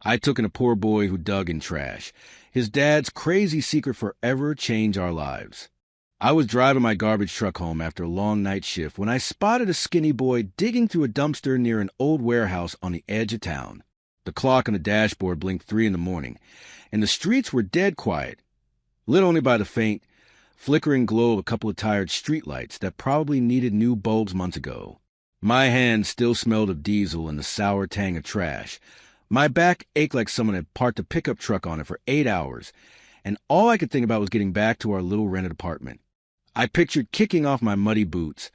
I took in a poor boy who dug in trash. His dad's crazy secret forever changed our lives. I was driving my garbage truck home after a long night shift when I spotted a skinny boy digging through a dumpster near an old warehouse on the edge of town. The clock on the dashboard blinked 3 in the morning, and the streets were dead quiet, lit only by the faint, flickering glow of a couple of tired streetlights that probably needed new bulbs months ago. My hands still smelled of diesel and the sour tang of trash. My back ached like someone had parked a pickup truck on it for 8 hours, and all I could think about was getting back to our little rented apartment. I pictured kicking off my muddy boots,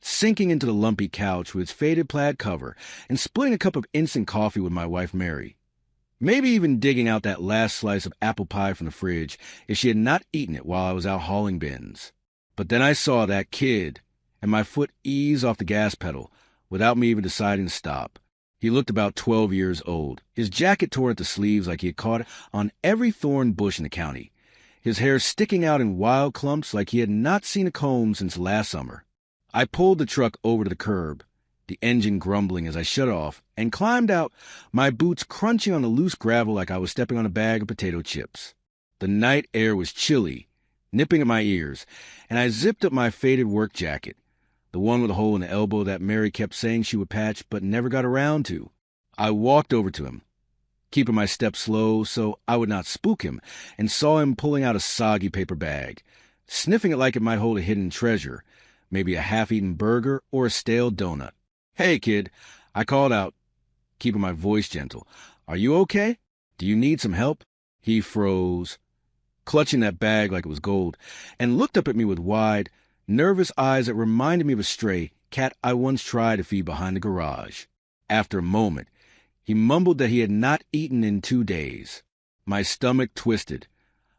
sinking into the lumpy couch with its faded plaid cover, and splitting a cup of instant coffee with my wife Mary. Maybe even digging out that last slice of apple pie from the fridge if she had not eaten it while I was out hauling bins. But then I saw that kid, and my foot eased off the gas pedal without me even deciding to stop. He looked about 12 years old. His jacket tore at the sleeves like he had caught on every thorn bush in the county, his hair sticking out in wild clumps like he had not seen a comb since last summer. I pulled the truck over to the curb, the engine grumbling as I shut off, and climbed out, my boots crunching on the loose gravel like I was stepping on a bag of potato chips. The night air was chilly, nipping at my ears, and I zipped up my faded work jacket, the one with a hole in the elbow that Mary kept saying she would patch but never got around to. I walked over to him, keeping my steps slow so I would not spook him, and saw him pulling out a soggy paper bag, sniffing it like it might hold a hidden treasure, maybe a half-eaten burger or a stale donut. "Hey, kid," I called out, keeping my voice gentle. "Are you okay? Do you need some help?" He froze, clutching that bag like it was gold, and looked up at me with wide, nervous eyes that reminded me of a stray cat I once tried to feed behind the garage. After a moment, he mumbled that he had not eaten in 2 days. My stomach twisted.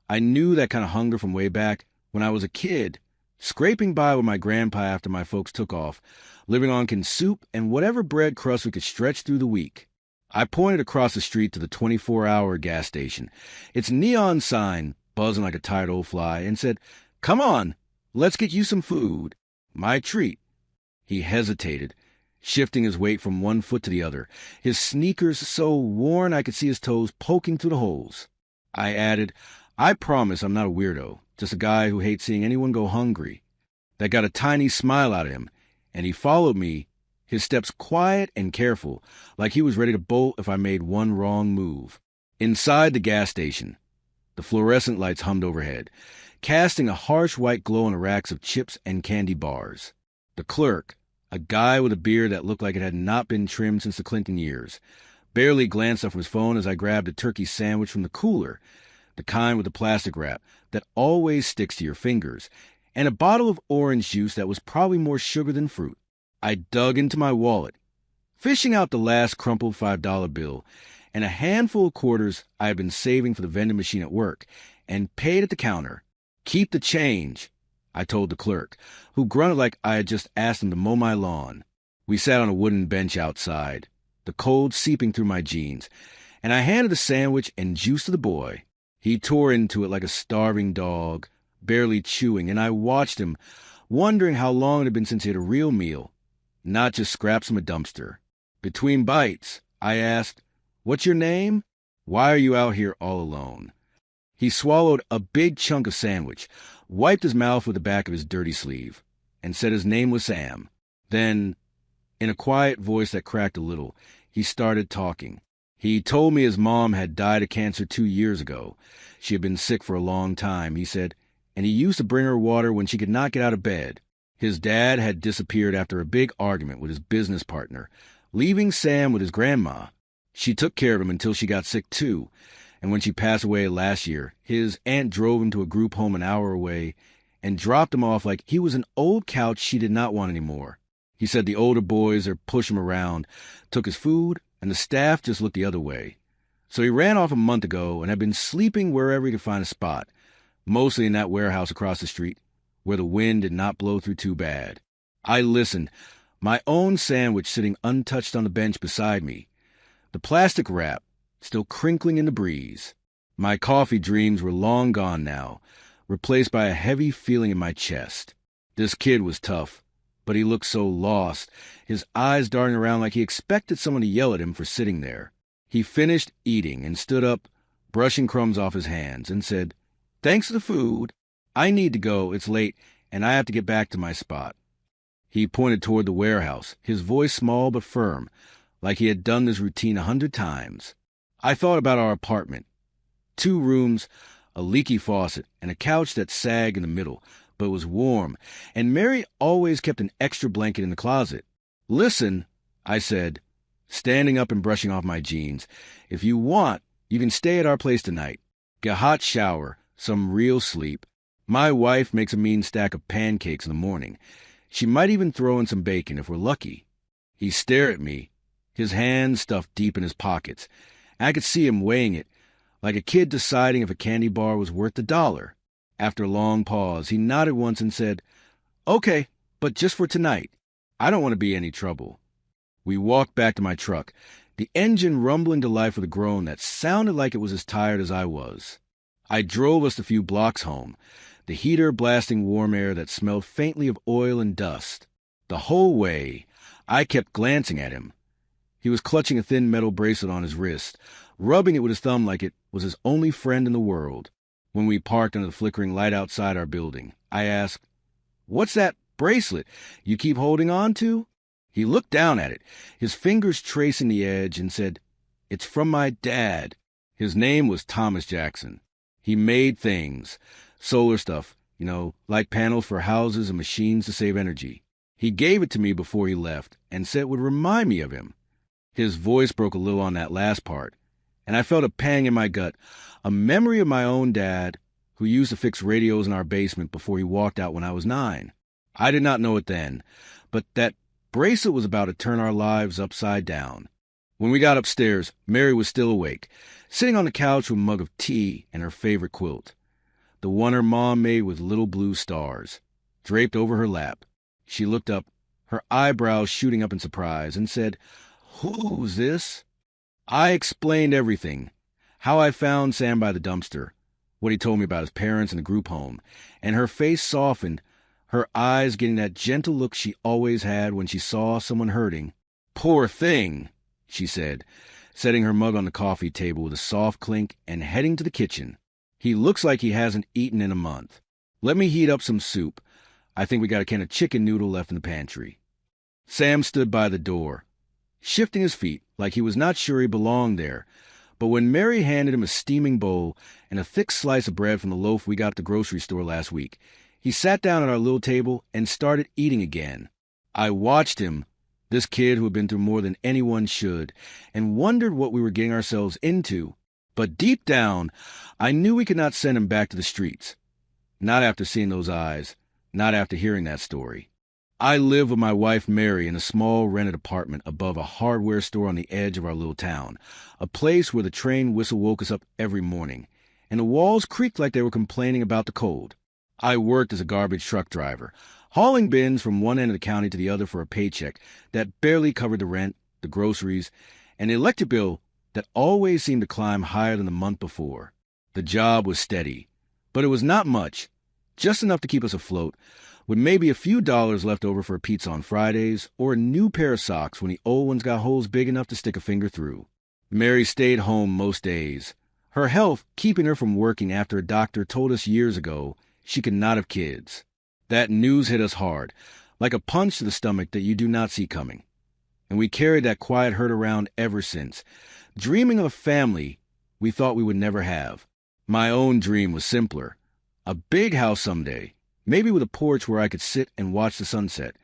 I knew that kind of hunger from way back when I was a kid, scraping by with my grandpa after my folks took off, living on canned soup and whatever bread crust we could stretch through the week. I pointed across the street to the 24-hour gas station, its neon sign buzzing like a tired old fly, and said, "Come on, let's get you some food. My treat." He hesitated, shifting his weight from one foot to the other, his sneakers so worn I could see his toes poking through the holes. I added, "I promise I'm not a weirdo, just a guy who hates seeing anyone go hungry." That got a tiny smile out of him, and he followed me, his steps quiet and careful, like he was ready to bolt if I made one wrong move. Inside the gas station, the fluorescent lights hummed overhead, casting a harsh white glow on the racks of chips and candy bars. The clerk, a guy with a beard that looked like it had not been trimmed since the Clinton years, barely glanced up from his phone as I grabbed a turkey sandwich from the cooler, the kind with the plastic wrap that always sticks to your fingers, and a bottle of orange juice that was probably more sugar than fruit. I dug into my wallet, fishing out the last crumpled $5 bill and a handful of quarters I had been saving for the vending machine at work, and paid at the counter. "Keep the change," I told the clerk, who grunted like I had just asked him to mow my lawn. We sat on a wooden bench outside, the cold seeping through my jeans, and I handed the sandwich and juice to the boy. He tore into it like a starving dog, barely chewing, and I watched him, wondering how long it had been since he had a real meal, not just scraps from a dumpster. Between bites, I asked, "What's your name? Why are you out here all alone?" He swallowed a big chunk of sandwich, wiped his mouth with the back of his dirty sleeve, and said his name was Sam. Then, in a quiet voice that cracked a little, he started talking. He told me his mom had died of cancer 2 years ago. She had been sick for a long time, he said, and he used to bring her water when she could not get out of bed. His dad had disappeared after a big argument with his business partner, leaving Sam with his grandma. She took care of him until she got sick too, and when she passed away last year, his aunt drove him to a group home an hour away and dropped him off like he was an old couch she did not want anymore. He said the older boys are pushing him around, took his food, and the staff just looked the other way. So he ran off a month ago and had been sleeping wherever he could find a spot, mostly in that warehouse across the street, where the wind did not blow through too bad. I listened, my own sandwich sitting untouched on the bench beside me, the plastic wrap still crinkling in the breeze. My coffee dreams were long gone now, replaced by a heavy feeling in my chest. This kid was tough, but he looked so lost, his eyes darting around like he expected someone to yell at him for sitting there. He finished eating and stood up, brushing crumbs off his hands, and said, "Thanks for the food. I need to go. It's late, and I have to get back to my spot." He pointed toward the warehouse, his voice small but firm, like he had done this routine 100 times. I thought about our apartment. 2 rooms, a leaky faucet, and a couch that sagged in the middle, but was warm, and Mary always kept an extra blanket in the closet. "Listen," I said, standing up and brushing off my jeans. "If you want, you can stay at our place tonight. Get a hot shower, some real sleep. My wife makes a mean stack of pancakes in the morning. She might even throw in some bacon if we're lucky." He stared at me, his hands stuffed deep in his pockets. I could see him weighing it, like a kid deciding if a candy bar was worth $1. After a long pause, he nodded once and said, "Okay, but just for tonight. I don't want to be any trouble." We walked back to my truck, the engine rumbling to life with a groan that sounded like it was as tired as I was. I drove us a few blocks home, the heater blasting warm air that smelled faintly of oil and dust. The whole way, I kept glancing at him. He was clutching a thin metal bracelet on his wrist, rubbing it with his thumb like it was his only friend in the world. When we parked under the flickering light outside our building, I asked, "What's that bracelet you keep holding on to?" He looked down at it, his fingers tracing the edge, and said, "It's from my dad." His name was Thomas Jackson. He made things, solar stuff, like panels for houses and machines to save energy. He gave it to me before he left and said it would remind me of him. His voice broke a little on that last part, and I felt a pang in my gut, a memory of my own dad, who used to fix radios in our basement before he walked out when I was 9. I did not know it then, but that bracelet was about to turn our lives upside down. When we got upstairs, Mary was still awake, sitting on the couch with a mug of tea and her favorite quilt, the one her mom made with little blue stars, draped over her lap. She looked up, her eyebrows shooting up in surprise, and said, "Who's this?" I explained everything, how I found Sam by the dumpster, what he told me about his parents and the group home, and her face softened, her eyes getting that gentle look she always had when she saw someone hurting. "Poor thing," she said, setting her mug on the coffee table with a soft clink and heading to the kitchen. "He looks like he hasn't eaten in a month. Let me heat up some soup. I think we got a can of chicken noodle left in the pantry." Sam stood by the door, shifting his feet like he was not sure he belonged there. But when Mary handed him a steaming bowl and a thick slice of bread from the loaf we got at the grocery store last week, he sat down at our little table and started eating again. I watched him, this kid who had been through more than anyone should, and wondered what we were getting ourselves into. But deep down, I knew we could not send him back to the streets. Not after seeing those eyes, not after hearing that story. I live with my wife Mary in a small rented apartment above a hardware store on the edge of our little town, a place where the train whistle woke us up every morning, and the walls creaked like they were complaining about the cold. I worked as a garbage truck driver, hauling bins from one end of the county to the other for a paycheck that barely covered the rent, the groceries, and the electric bill that always seemed to climb higher than the month before. The job was steady, but it was not much, just enough to keep us afloat, with maybe a few dollars left over for a pizza on Fridays or a new pair of socks when the old ones got holes big enough to stick a finger through. Mary stayed home most days, her health keeping her from working after a doctor told us years ago she could not have kids. That news hit us hard, like a punch to the stomach that you do not see coming. And we carried that quiet hurt around ever since, dreaming of a family we thought we would never have. My own dream was simpler. A big house someday, maybe with a porch where I could sit and watch the sunset,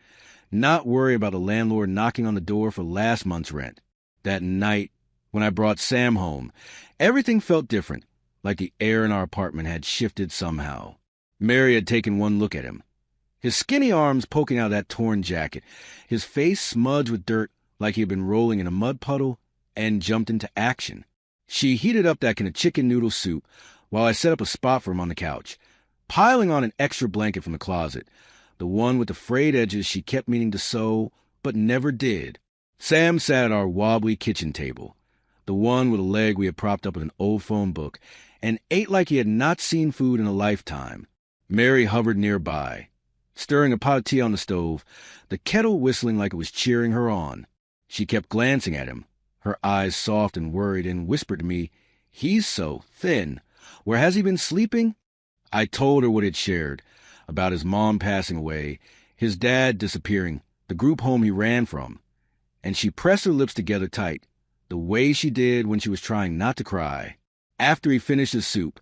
not worry about the landlord knocking on the door for last month's rent. That night, when I brought Sam home, everything felt different, like the air in our apartment had shifted somehow. Mary had taken one look at him, his skinny arms poking out of that torn jacket, his face smudged with dirt like he had been rolling in a mud puddle, and jumped into action. She heated up that can of chicken noodle soup while I set up a spot for him on the couch, piling on an extra blanket from the closet, the one with the frayed edges she kept meaning to sew but never did. Sam sat at our wobbly kitchen table, the one with a leg we had propped up with an old phone book, and ate like he had not seen food in a lifetime. Mary hovered nearby, stirring a pot of tea on the stove, the kettle whistling like it was cheering her on. She kept glancing at him, her eyes soft and worried, and whispered to me, "He's so thin. Where has he been sleeping?" I told her what he'd shared, about his mom passing away, his dad disappearing, the group home he ran from, and she pressed her lips together tight, the way she did when she was trying not to cry. After he finished his soup,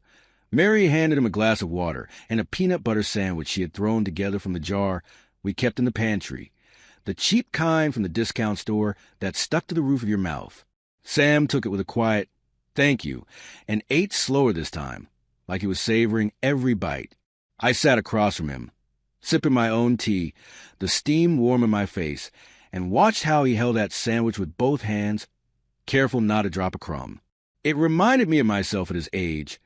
Mary handed him a glass of water and a peanut butter sandwich she had thrown together from the jar we kept in the pantry, the cheap kind from the discount store that stuck to the roof of your mouth. Sam took it with a quiet "thank you" and ate slower this time, like he was savoring every bite. I sat across from him, sipping my own tea, the steam warm in my face, and watched how he held that sandwich with both hands, careful not to drop a crumb. It reminded me of myself at his age,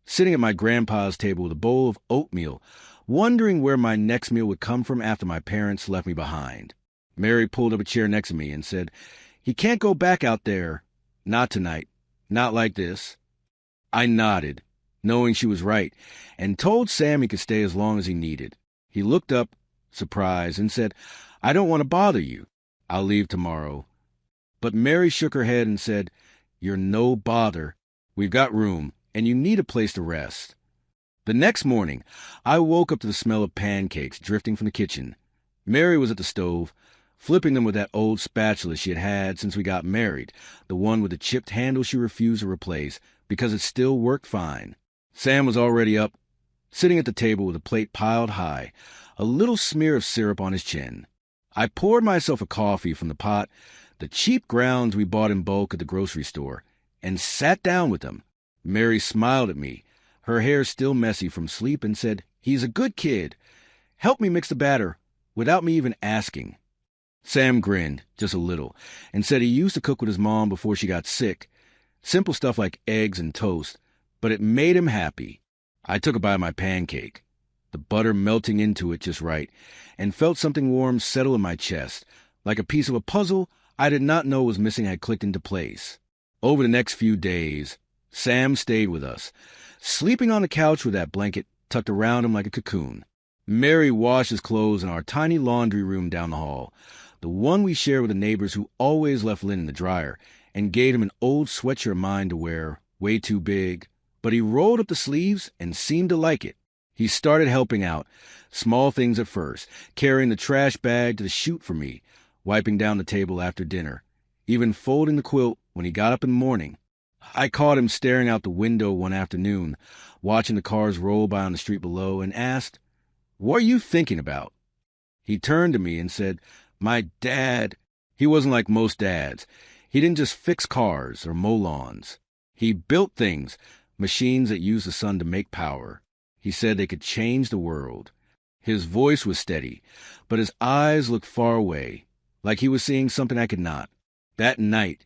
sitting at my grandpa's table with a bowl of oatmeal, wondering where my next meal would come from after my parents left me behind. Mary pulled up a chair next to me and said, "He can't go back out there. Not tonight. Not like this." I nodded, knowing she was right, and told Sam he could stay as long as he needed. He looked up, surprised, and said, "I don't want to bother you. I'll leave tomorrow." But Mary shook her head and said, "You're no bother. We've got room, and you need a place to rest." The next morning, I woke up to the smell of pancakes drifting from the kitchen. Mary was at the stove, flipping them with that old spatula she had had since we got married, the one with the chipped handle she refused to replace because it still worked fine. Sam was already up, sitting at the table with a plate piled high, a little smear of syrup on his chin. I poured myself a coffee from the pot, the cheap grounds we bought in bulk at the grocery store, and sat down with him. Mary smiled at me, her hair still messy from sleep, and said, "He's a good kid. Help me mix the batter," without me even asking. Sam grinned, just a little, and said he used to cook with his mom before she got sick. Simple stuff like eggs and toast, but it made him happy. I took a bite of my pancake, the butter melting into it just right, and felt something warm settle in my chest, like a piece of a puzzle I did not know was missing had clicked into place. Over the next few days, Sam stayed with us, sleeping on the couch with that blanket tucked around him like a cocoon. Mary washed his clothes in our tiny laundry room down the hall, the one we shared with the neighbors who always left linen in the dryer, and gave him an old sweatshirt of mine to wear, way too big, but he rolled up the sleeves and seemed to like it. He started helping out, small things at first, carrying the trash bag to the chute for me, wiping down the table after dinner, even folding the quilt when he got up in the morning. I caught him staring out the window one afternoon, watching the cars roll by on the street below, and asked, "What are you thinking about?" He turned to me and said, "My dad." He wasn't like most dads. He didn't just fix cars or mow lawns. He built things, machines that use the sun to make power. He said they could change the world. His voice was steady, but his eyes looked far away, like he was seeing something I could not. That night,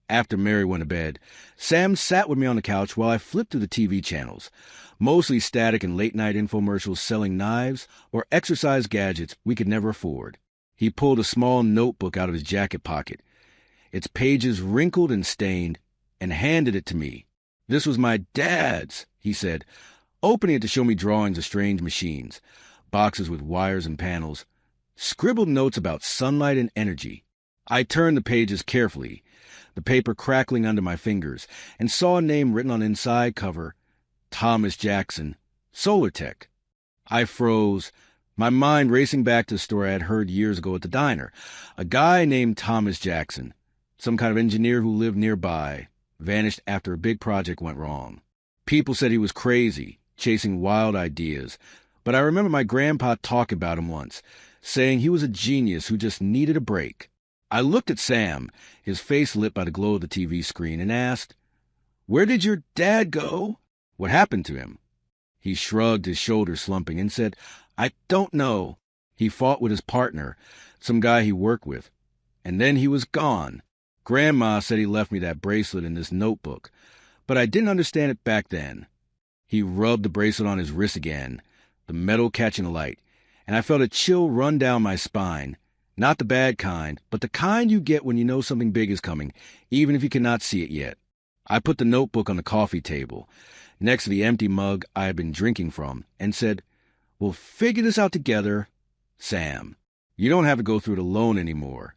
after Mary went to bed, Sam sat with me on the couch while I flipped through the TV channels, mostly static and late-night infomercials selling knives or exercise gadgets we could never afford. He pulled a small notebook out of his jacket pocket, its pages wrinkled and stained, and handed it to me. "This was my dad's," he said, opening it to show me drawings of strange machines, boxes with wires and panels, scribbled notes about sunlight and energy. I turned the pages carefully, the paper crackling under my fingers, and saw a name written on the inside cover, Thomas Jackson, Solar Tech. I froze, my mind racing back to the story I had heard years ago at the diner. A guy named Thomas Jackson, some kind of engineer who lived nearby, vanished after a big project went wrong. People said he was crazy, chasing wild ideas, but I remember my grandpa talking about him once, saying he was a genius who just needed a break. I looked at Sam, his face lit by the glow of the TV screen, and asked, "Where did your dad go? What happened to him?" He shrugged, his shoulders slumping, and said, "I don't know. He fought with his partner, some guy he worked with, and then he was gone. Grandma said he left me that bracelet in this notebook, but I didn't understand it back then." He rubbed the bracelet on his wrist again, the metal catching the light, and I felt a chill run down my spine. Not the bad kind, but the kind you get when you know something big is coming, even if you cannot see it yet. I put the notebook on the coffee table, next to the empty mug I had been drinking from, and said, "We'll figure this out together, Sam. You don't have to go through it alone anymore."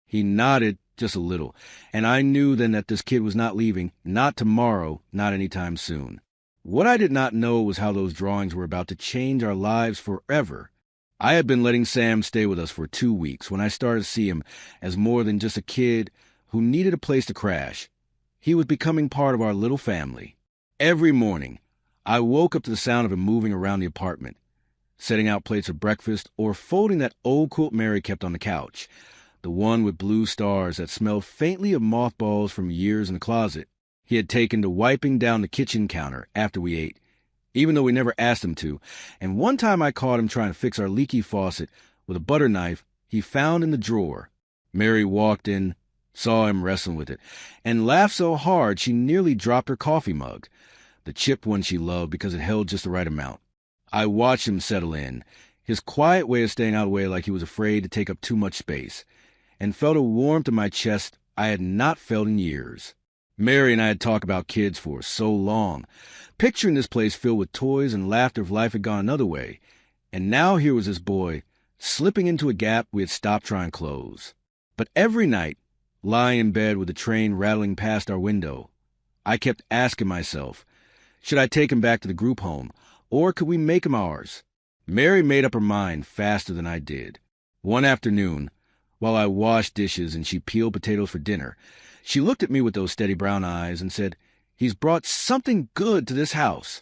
He nodded just a little, and I knew then that this kid was not leaving, not tomorrow, not anytime soon. What I did not know was how those drawings were about to change our lives forever. I had been letting Sam stay with us for 2 weeks when I started to see him as more than just a kid who needed a place to crash. He was becoming part of our little family. Every morning, I woke up to the sound of him moving around the apartment, setting out plates of breakfast or folding that old quilt Mary kept on the couch, the one with blue stars that smelled faintly of mothballs from years in the closet. He had taken to wiping down the kitchen counter after we ate, even though we never asked him to, and one time I caught him trying to fix our leaky faucet with a butter knife he found in the drawer. Mary walked in, saw him wrestling with it, and laughed so hard she nearly dropped her coffee mug, the chipped one she loved because it held just the right amount. I watched him settle in, his quiet way of staying out of the way like he was afraid to take up too much space, and felt a warmth in my chest I had not felt in years. Mary and I had talked about kids for so long, picturing this place filled with toys and laughter if life had gone another way, and now here was this boy, slipping into a gap we had stopped trying to close. But every night, lying in bed with the train rattling past our window, I kept asking myself, should I take him back to the group home, or could we make him ours? Mary made up her mind faster than I did. One afternoon, while I washed dishes and she peeled potatoes for dinner, she looked at me with those steady brown eyes and said, "He's brought something good to this house.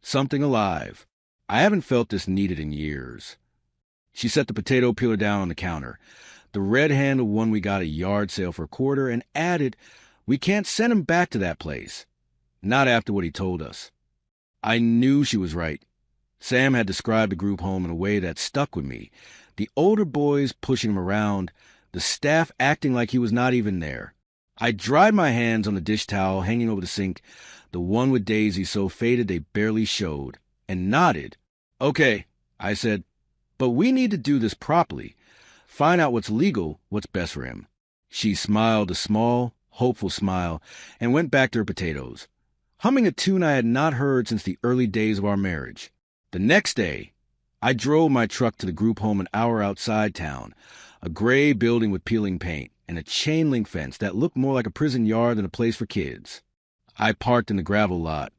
Something alive. I haven't felt this needed in years." She set the potato peeler down on the counter, the red-handled one we got at a yard sale for a quarter, and added, "We can't send him back to that place. Not after what he told us." I knew she was right. Sam had described the group home in a way that stuck with me. The older boys pushing him around, the staff acting like he was not even there. I dried my hands on the dish towel hanging over the sink, the one with Daisy so faded they barely showed, and nodded. "Okay," I said, "but we need to do this properly. Find out what's legal, what's best for him." She smiled a small, hopeful smile and went back to her potatoes, humming a tune I had not heard since the early days of our marriage. The next day, I drove my truck to the group home an hour outside town, a gray building with peeling paint and a chain-link fence that looked more like a prison yard than a place for kids. I parked in the gravel lot,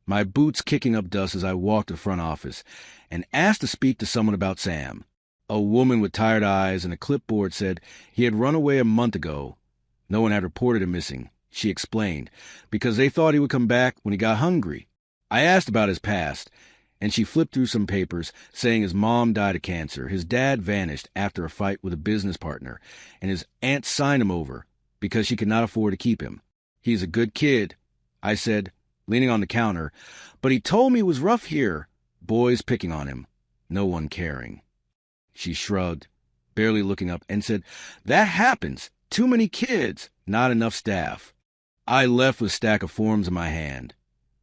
my boots kicking up dust as I walked to the front office, and asked to speak to someone about Sam. A woman with tired eyes and a clipboard said he had run away a month ago. No one had reported him missing, she explained, because they thought he would come back when he got hungry. I asked about his past, and she flipped through some papers saying his mom died of cancer, his dad vanished after a fight with a business partner, and his aunt signed him over because she could not afford to keep him. "He's a good kid," I said, leaning on the counter, "but he told me it was rough here, boys picking on him, no one caring." She shrugged, barely looking up, and said, "That happens. Too many kids, not enough staff." I left with a stack of forms in my hand,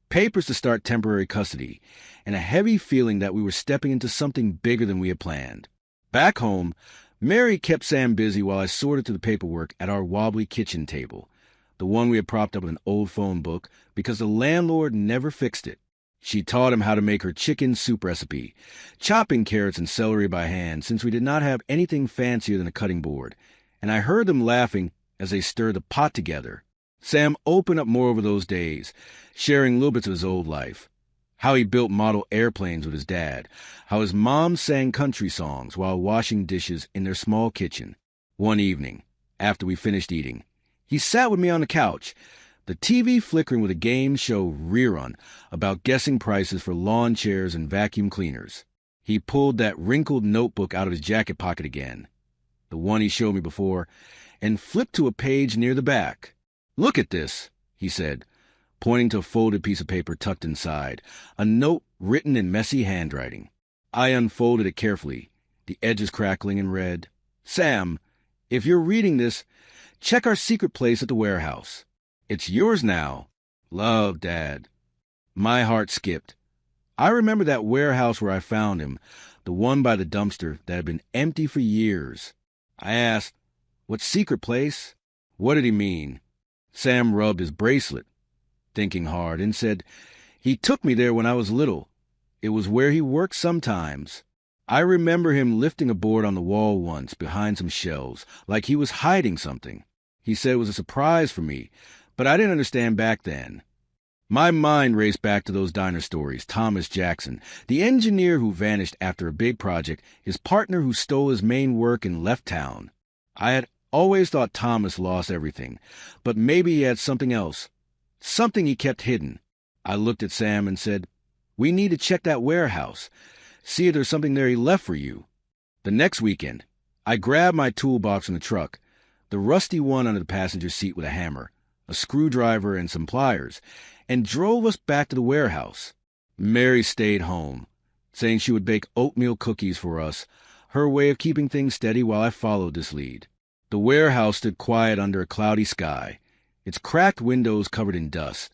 papers to start temporary custody, and a heavy feeling that we were stepping into something bigger than we had planned. Back home, Mary kept Sam busy while I sorted through the paperwork at our wobbly kitchen table, the one we had propped up with an old phone book because the landlord never fixed it. She taught him how to make her chicken soup recipe, chopping carrots and celery by hand since we did not have anything fancier than a cutting board, and I heard them laughing as they stirred the pot together. Sam opened up more over those days, sharing little bits of his old life. How he built model airplanes with his dad, how his mom sang country songs while washing dishes in their small kitchen. One evening, after we finished eating, he sat with me on the couch, the TV flickering with a game show rerun about guessing prices for lawn chairs and vacuum cleaners. He pulled that wrinkled notebook out of his jacket pocket again, the one he showed me before, and flipped to a page near the back. "Look at this," he said, pointing to a folded piece of paper tucked inside, a note written in messy handwriting. I unfolded it carefully, the edges crackling, and read, "Sam, if you're reading this, check our secret place at the warehouse. It's yours now. Love, Dad." My heart skipped. I remember that warehouse where I found him, the one by the dumpster that had been empty for years. I asked, "What secret place?" What did he mean? Sam rubbed his bracelet, thinking hard, and said, "He took me there when I was little. It was where he worked sometimes." I remember him lifting a board on the wall once behind some shelves, like he was hiding something. He said it was a surprise for me, but I didn't understand back then. My mind raced back to those diner stories. Thomas Jackson, the engineer who vanished after a big project, his partner who stole his main work and left town. I had always thought Thomas lost everything, but maybe he had something else, something he kept hidden. I looked at Sam and said, "We need to check that warehouse, see if there's something there he left for you." The next weekend, I grabbed my toolbox from the truck, the rusty one under the passenger seat with a hammer, a screwdriver, and some pliers, and drove us back to the warehouse. Mary stayed home, saying she would bake oatmeal cookies for us, her way of keeping things steady while I followed this lead. The warehouse stood quiet under a cloudy sky, its cracked windows covered in dust,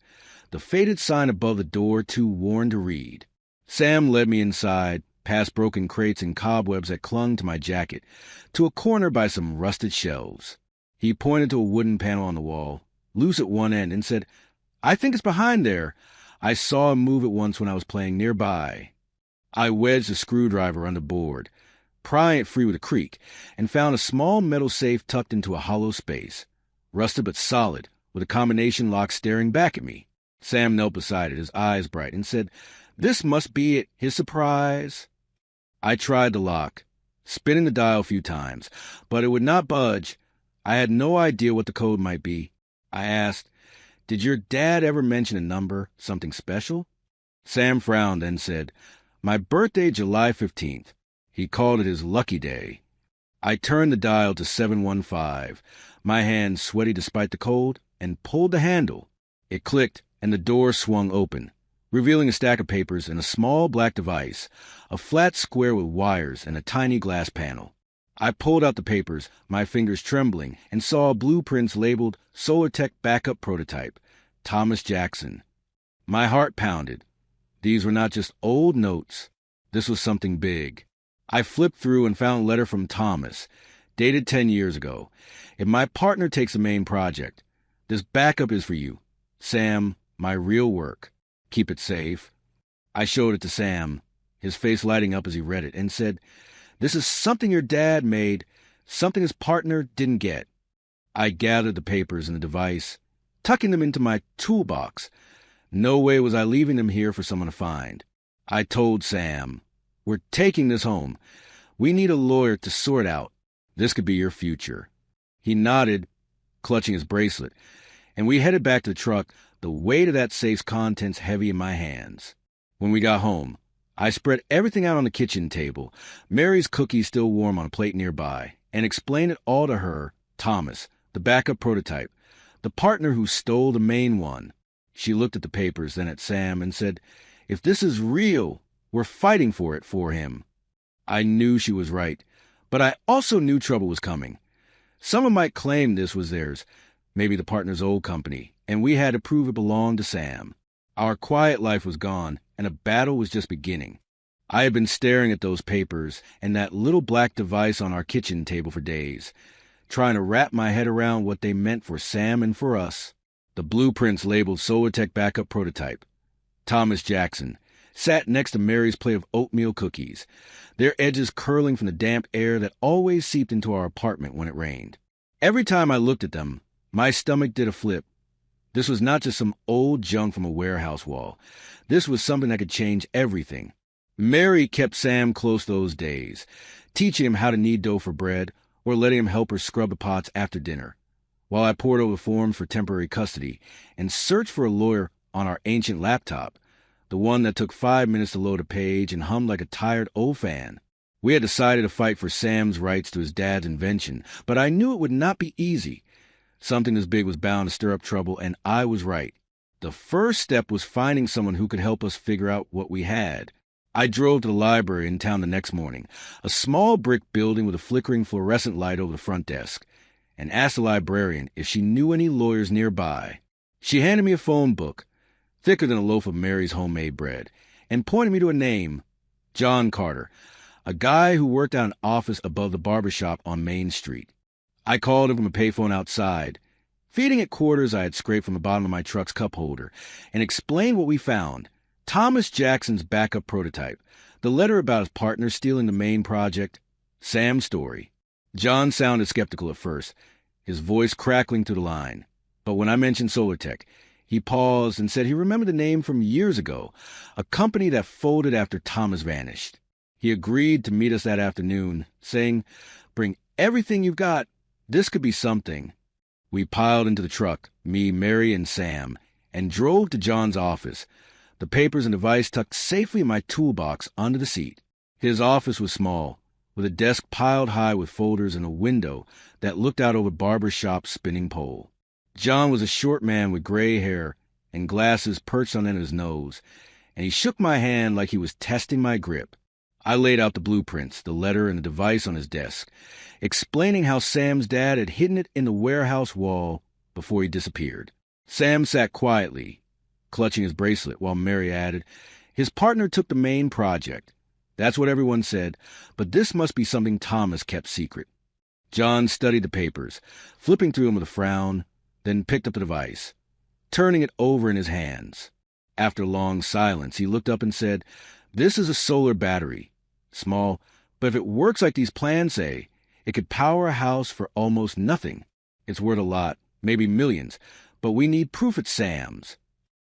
the faded sign above the door too worn to read. Sam led me inside, past broken crates and cobwebs that clung to my jacket, to a corner by some rusted shelves. He pointed to a wooden panel on the wall, loose at one end, and said, "I think it's behind there. I saw him move it once when I was playing nearby." I wedged the screwdriver under board, prying it free with a creak, and found a small metal safe tucked into a hollow space, rusted but solid, with a combination lock staring back at me. Sam knelt beside it, his eyes bright, and said, "This must be it, his surprise." I tried the lock, spinning the dial a few times, but it would not budge. I had no idea what the code might be. I asked, "Did your dad ever mention a number, something special?" Sam frowned and said, "My birthday, July 15th. He called it his lucky day." I turned the dial to 715, my hands sweaty despite the cold, and pulled the handle. It clicked, and the door swung open, revealing a stack of papers and a small black device, a flat square with wires and a tiny glass panel. I pulled out the papers, my fingers trembling, and saw blueprints labeled Solartech Backup Prototype, Thomas Jackson. My heart pounded. These were not just old notes. This was something big. I flipped through and found a letter from Thomas, dated 10 years ago. "If my partner takes the main project, this backup is for you. Sam, my real work. Keep it safe." I showed it to Sam, his face lighting up as he read it, and said, "This is something your dad made, something his partner didn't get." I gathered the papers and the device, tucking them into my toolbox. No way was I leaving them here for someone to find. I told Sam, "We're taking this home. We need a lawyer to sort out. This could be your future." He nodded, clutching his bracelet, and we headed back to the truck, the weight of that safe's contents heavy in my hands. When we got home, I spread everything out on the kitchen table, Mary's cookies still warm on a plate nearby, and explained it all to her, Thomas, the backup prototype, the partner who stole the main one. She looked at the papers, then at Sam, and said, "If this is real, we're fighting for it for him." I knew she was right, but I also knew trouble was coming. Someone might claim this was theirs, maybe the partner's old company, and we had to prove it belonged to Sam. Our quiet life was gone, and a battle was just beginning. I had been staring at those papers and that little black device on our kitchen table for days, trying to wrap my head around what they meant for Sam and for us. The blueprints labeled Solartech Backup Prototype, Thomas Jackson, sat next to Mary's plate of oatmeal cookies, their edges curling from the damp air that always seeped into our apartment when it rained. Every time I looked at them, my stomach did a flip. This was not just some old junk from a warehouse wall. This was something that could change everything. Mary kept Sam close those days, teaching him how to knead dough for bread or letting him help her scrub the pots after dinner, while I pored over the forms for temporary custody and searched for a lawyer on our ancient laptop, the one that took 5 minutes to load a page and hummed like a tired old fan. We had decided to fight for Sam's rights to his dad's invention, but I knew it would not be easy. Something this big was bound to stir up trouble, and I was right. The first step was finding someone who could help us figure out what we had. I drove to the library in town the next morning, a small brick building with a flickering fluorescent light over the front desk, and asked the librarian if she knew any lawyers nearby. She handed me a phone book, thicker than a loaf of Mary's homemade bread, and pointed me to a name, John Carter, a guy who worked at an office above the barber shop on Main Street. I called him from a payphone outside, feeding it quarters I had scraped from the bottom of my truck's cup holder, and explained what we found. Thomas Jackson's backup prototype, the letter about his partner stealing the main project, Sam's story. John sounded skeptical at first, his voice crackling through the line. But when I mentioned solar tech, he paused and said he remembered the name from years ago, a company that folded after Thomas vanished. He agreed to meet us that afternoon, saying, "Bring everything you've got. This could be something." We piled into the truck, me, Mary, and Sam, and drove to John's office, the papers and device tucked safely in my toolbox under the seat. His office was small, with a desk piled high with folders and a window that looked out over Barber Shop's spinning pole. John was a short man with gray hair and glasses perched on the end of his nose, and he shook my hand like he was testing my grip. I laid out the blueprints, the letter, and the device on his desk, explaining how Sam's dad had hidden it in the warehouse wall before he disappeared. Sam sat quietly, clutching his bracelet, while Mary added, "His partner took the main project. That's what everyone said, but this must be something Thomas kept secret." John studied the papers, flipping through them with a frown, then picked up the device, turning it over in his hands. After a long silence, he looked up and said, "This is a solar battery. Small, but if it works like these plans say, it could power a house for almost nothing. It's worth a lot, maybe millions, but we need proof it's Sam's."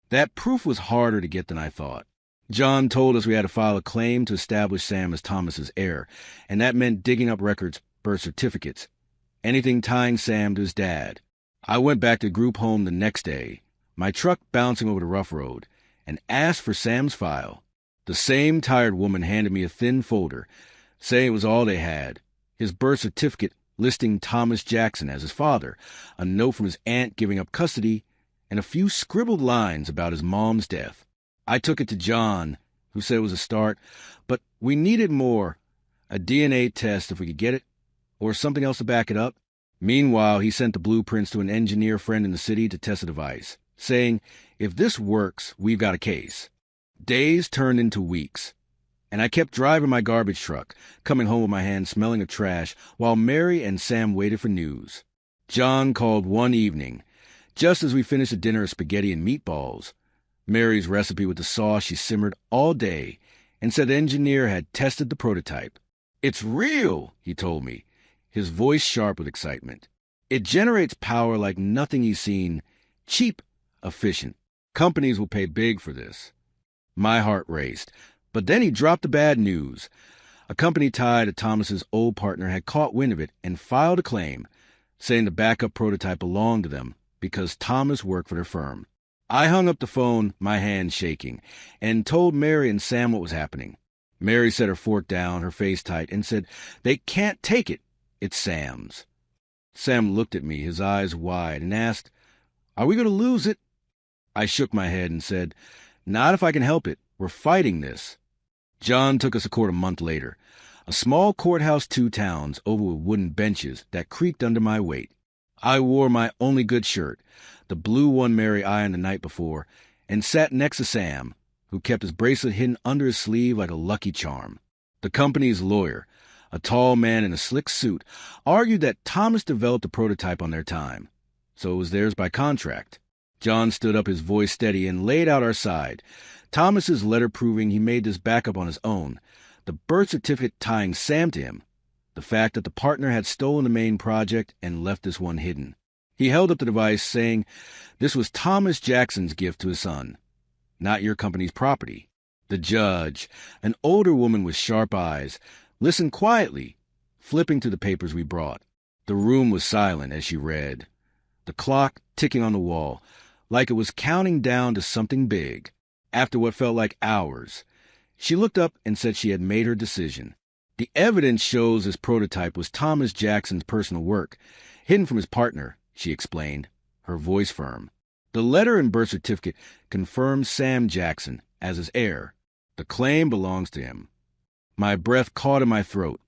That proof was harder to get than I thought. John told us we had to file a claim to establish Sam as Thomas's heir, and that meant digging up records, birth certificates, anything tying Sam to his dad. I went back to the group home the next day, my truck bouncing over the rough road, and asked for Sam's file. The same tired woman handed me a thin folder, saying it was all they had: his birth certificate listing Thomas Jackson as his father, a note from his aunt giving up custody, and a few scribbled lines about his mom's death. I took it to John, who said it was a start, but we needed more, a DNA test if we could get it, or something else to back it up. Meanwhile, he sent the blueprints to an engineer friend in the city to test the device, saying, "If this works, we've got a case." Days turned into weeks, and I kept driving my garbage truck, coming home with my hands smelling of trash, while Mary and Sam waited for news. John called one evening, just as we finished a dinner of spaghetti and meatballs, Mary's recipe with the sauce she simmered all day, and said the engineer had tested the prototype. "It's real," he told me, his voice sharp with excitement. "It generates power like nothing he's seen, cheap, efficient. Companies will pay big for this." My heart raced, but then he dropped the bad news. A company tied to Thomas's old partner had caught wind of it and filed a claim, saying the backup prototype belonged to them because Thomas worked for their firm. I hung up the phone, my hands shaking, and told Mary and Sam what was happening. Mary set her fork down, her face tight, and said, "They can't take it. It's Sam's." Sam looked at me, his eyes wide, and asked, "Are we going to lose it?" I shook my head and said, "Not if I can help it. We're fighting this." John took us to court a month later, a small courthouse 2 towns over with wooden benches that creaked under my weight. I wore my only good shirt, the blue one Mary ironed the night before, and sat next to Sam, who kept his bracelet hidden under his sleeve like a lucky charm. The company's lawyer, a tall man in a slick suit, argued that Thomas developed the prototype on their time, so it was theirs by contract. John stood up, his voice steady, and laid out our side. Thomas's letter proving he made this backup on his own, the birth certificate tying Sam to him, the fact that the partner had stolen the main project and left this one hidden. He held up the device, saying, "This was Thomas Jackson's gift to his son, not your company's property." The judge, an older woman with sharp eyes, listened quietly, flipping through the papers we brought. The room was silent as she read, the clock ticking on the wall, like it was counting down to something big. After what felt like hours, she looked up and said she had made her decision. "The evidence shows this prototype was Thomas Jackson's personal work, hidden from his partner," she explained, her voice firm. "The letter and birth certificate confirms Sam Jackson as his heir. The claim belongs to him." My breath caught in my throat.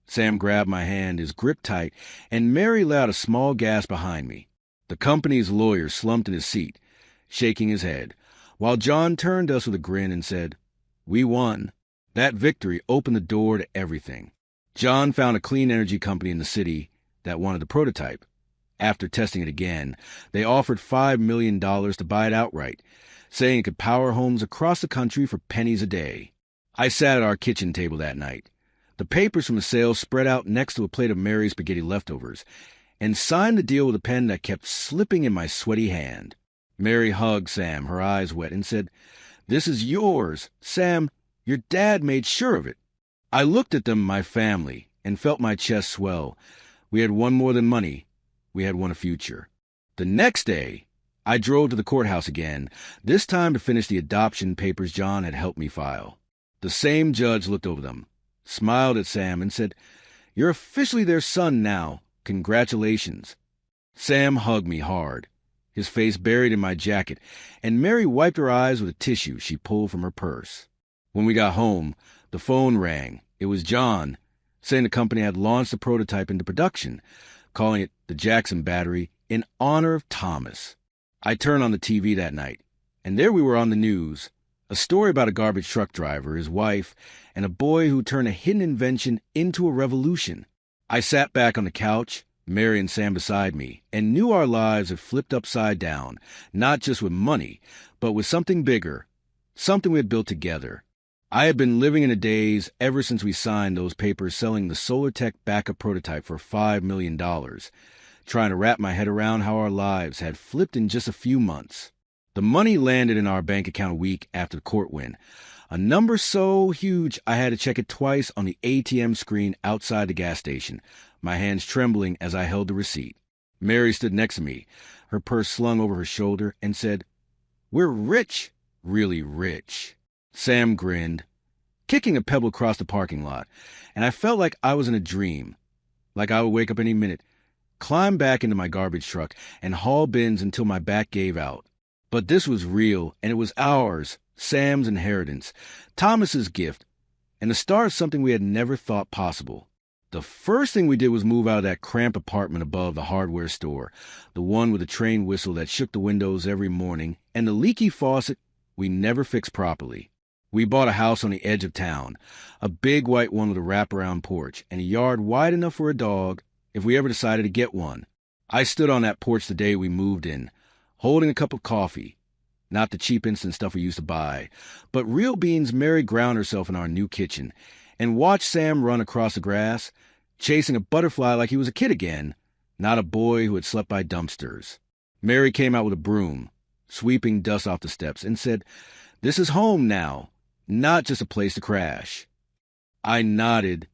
Sam grabbed my hand, his grip tight, and Mary let out a small gasp behind me. The company's lawyer slumped in his seat, shaking his head, while John turned to us with a grin and said, "We won." That victory opened the door to everything. John found a clean energy company in the city that wanted the prototype. After testing it again, they offered $5 million to buy it outright, saying it could power homes across the country for pennies a day. I sat at our kitchen table that night, the papers from the sale spread out next to a plate of Mary's spaghetti leftovers, and signed the deal with a pen that kept slipping in my sweaty hand. Mary hugged Sam, her eyes wet, and said, "This is yours. Sam, your dad made sure of it." I looked at them, my family, and felt my chest swell. We had won more than money. We had won a future. The next day, I drove to the courthouse again, this time to finish the adoption papers John had helped me file. The same judge looked over them, smiled at Sam, and said, "You're officially their son now. Congratulations." Sam hugged me hard, his face buried in my jacket, and Mary wiped her eyes with a tissue she pulled from her purse. When we got home, the phone rang. It was John, saying the company had launched the prototype into production, calling it the Jackson Battery in honor of Thomas. I turned on the TV that night, and there we were on the news, a story about a garbage truck driver, his wife, and a boy who turned a hidden invention into a revolution. I sat back on the couch, Mary and Sam beside me, and knew our lives had flipped upside down, not just with money, but with something bigger, something we had built together. I had been living in a daze ever since we signed those papers selling the SolarTech backup prototype for $5 million, trying to wrap my head around how our lives had flipped in just a few months. The money landed in our bank account a week after the court win, a number so huge I had to check it twice on the ATM screen outside the gas station, my hands trembling as I held the receipt. Mary stood next to me, her purse slung over her shoulder, and said, "We're rich, really rich." Sam grinned, kicking a pebble across the parking lot, and I felt like I was in a dream, like I would wake up any minute, climb back into my garbage truck, and haul bins until my back gave out. But this was real, and it was ours, Sam's inheritance, Thomas's gift, and the start of something we had never thought possible. The first thing we did was move out of that cramped apartment above the hardware store, the one with the train whistle that shook the windows every morning, and the leaky faucet we never fixed properly. We bought a house on the edge of town, a big white one with a wraparound porch, and a yard wide enough for a dog if we ever decided to get one. I stood on that porch the day we moved in, holding a cup of coffee, not the cheap instant stuff we used to buy, but real beans Mary ground herself in our new kitchen, and watched Sam run across the grass, chasing a butterfly like he was a kid again, not a boy who had slept by dumpsters. Mary came out with a broom, sweeping dust off the steps, and said, "This is home now, not just a place to crash." I nodded,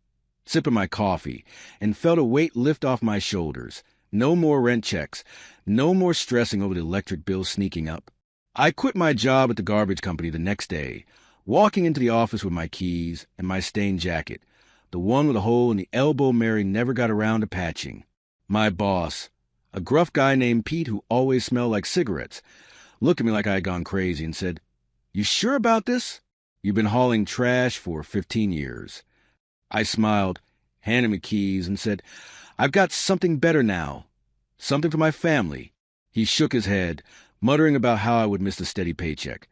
sipping my coffee, and felt a weight lift off my shoulders. No more rent checks, no more stressing over the electric bill sneaking up. I quit my job at the garbage company the next day, walking into the office with my keys and my stained jacket, the one with a hole in the elbow Mary never got around to patching. My boss, a gruff guy named Pete who always smelled like cigarettes, looked at me like I had gone crazy and said, "You sure about this? You've been hauling trash for 15 years. I smiled, handed him the keys, and said, "I've got something better now. Something for my family." He shook his head, muttering about how I would miss the steady paycheck.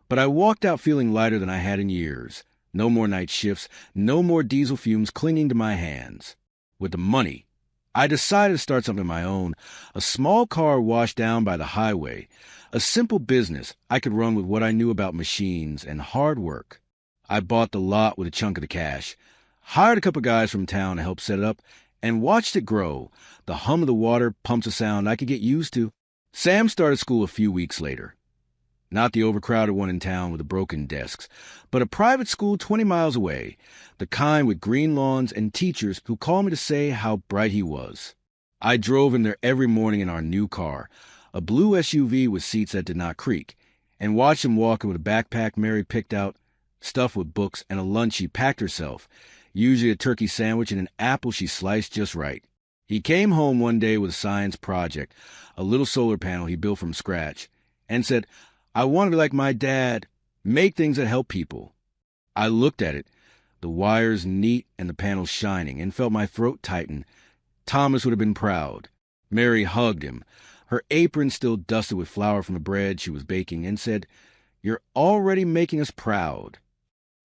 But I walked out feeling lighter than I had in years. No more night shifts, no more diesel fumes clinging to my hands. With the money, I decided to start something of my own, a small car washed down by the highway, a simple business I could run with what I knew about machines and hard work. I bought the lot with a chunk of the cash, hired a couple guys from town to help set it up, and watched it grow. The hum of the water pumps a sound I could get used to. Sam started school a few weeks later. Not the overcrowded one in town with the broken desks, but a private school 20 miles away, the kind with green lawns and teachers who called me to say how bright he was. I drove him there every morning in our new car, a blue SUV with seats that did not creak, and watched him walking with a backpack Mary picked out, stuffed with books, and a lunch she packed herself, usually a turkey sandwich and an apple she sliced just right. He came home one day with a science project, a little solar panel he built from scratch, and said, "I want to be like my dad, make things that help people." I looked at it, the wires neat and the panels shining, and felt my throat tighten. Thomas would have been proud. Mary hugged him, her apron still dusted with flour from the bread she was baking, and said, "You're already making us proud."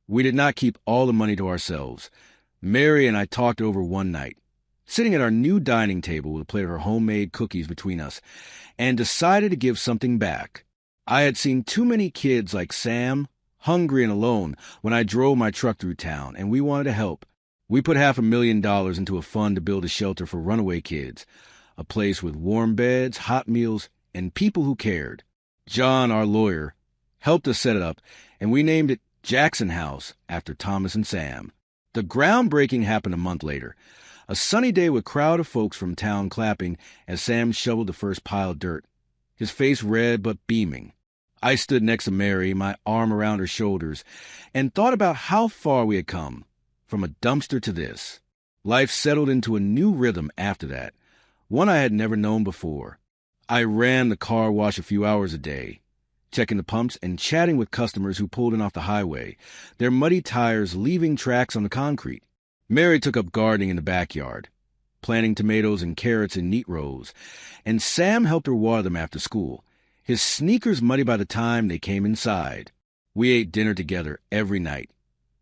We did not keep all the money to ourselves. Mary and I talked over one night, sitting at our new dining table with a plate of her homemade cookies between us, and decided to give something back. I had seen too many kids like Sam, hungry and alone, when I drove my truck through town, and we wanted to help. We put $500,000 into a fund to build a shelter for runaway kids, a place with warm beds, hot meals, and people who cared. John, our lawyer, helped us set it up, and we named it Jackson House after Thomas and Sam. The groundbreaking happened a month later. A sunny day with a crowd of folks from town clapping as Sam shoveled the first pile of dirt, his face red but beaming. I stood next to Mary, my arm around her shoulders, and thought about how far we had come, from a dumpster to this. Life settled into a new rhythm after that, one I had never known before. I ran the car wash a few hours a day, checking the pumps and chatting with customers who pulled in off the highway, their muddy tires leaving tracks on the concrete. Mary took up gardening in the backyard, planting tomatoes and carrots in neat rows, and Sam helped her water them after school, his sneakers muddy by the time they came inside. We ate dinner together every night.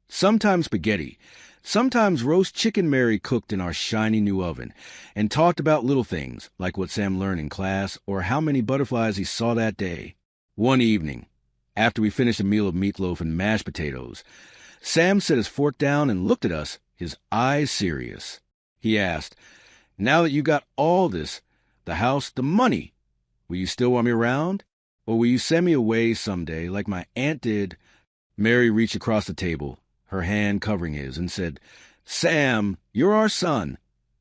Sometimes spaghetti, sometimes roast chicken Mary cooked in our shiny new oven, and talked about little things like what Sam learned in class or how many butterflies he saw that day. One evening, after we finished a meal of meatloaf and mashed potatoes, Sam set his fork down and looked at us, his eyes serious. He asked, "Now that you got all this, the house, the money, will you still want me around? Or will you send me away someday like my aunt did?" Mary reached across the table, her hand covering his, and said, "Sam, you're our son.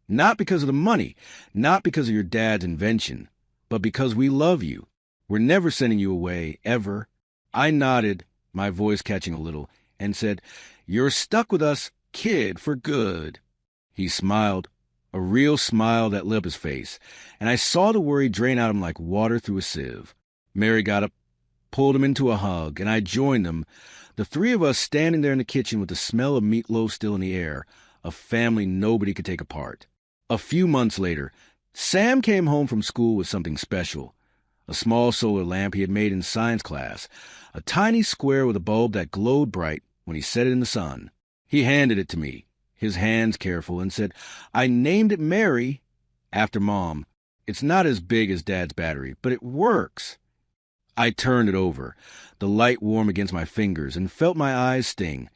Not because of the money, not because of your dad's invention, but because we love you. We're never sending you away, ever." I nodded, my voice catching a little, and said, "You're stuck with us, kid, for good." He smiled, a real smile that lit up his face, and I saw the worry drain out of him like water through a sieve. Mary got up, pulled him into a hug, and I joined them, the three of us standing there in the kitchen with the smell of meatloaf still in the air, a family nobody could take apart. A few months later, Sam came home from school with something special. A small solar lamp he had made in science class, a tiny square with a bulb that glowed bright when he set it in the sun. He handed it to me, his hands careful, and said, "I named it Mary, after Mom. It's not as big as Dad's battery, but it works." I turned it over, the light warm against my fingers, and felt my eyes sting.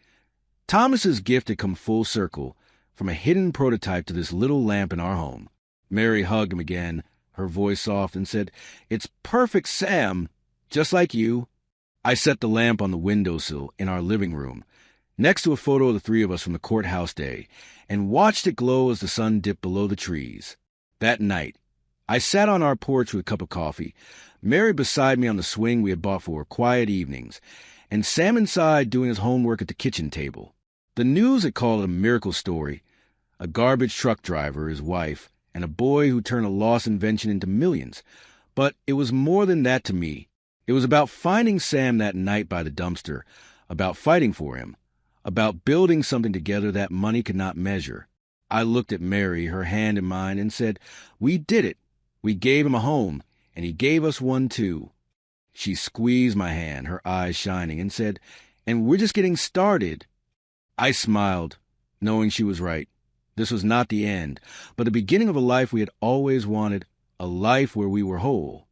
Thomas's gift had come full circle, from a hidden prototype to this little lamp in our home. Mary hugged him again, her voice soft, and said, "It's perfect, Sam, just like you." I set the lamp on the windowsill in our living room, next to a photo of the three of us from the courthouse day, and watched it glow as the sun dipped below the trees. That night, I sat on our porch with a cup of coffee, Mary beside me on the swing we had bought for quiet evenings, and Sam inside doing his homework at the kitchen table. The news had called it a miracle story, a garbage truck driver, his wife, and a boy who turned a lost invention into millions. But it was more than that to me. It was about finding Sam that night by the dumpster, about fighting for him, about building something together that money could not measure. I looked at Mary, her hand in mine, and said, "We did it. We gave him a home, and he gave us one too." She squeezed my hand, her eyes shining, and said, "And we're just getting started." I smiled, knowing she was right. This was not the end, but the beginning of a life we had always wanted, a life where we were whole.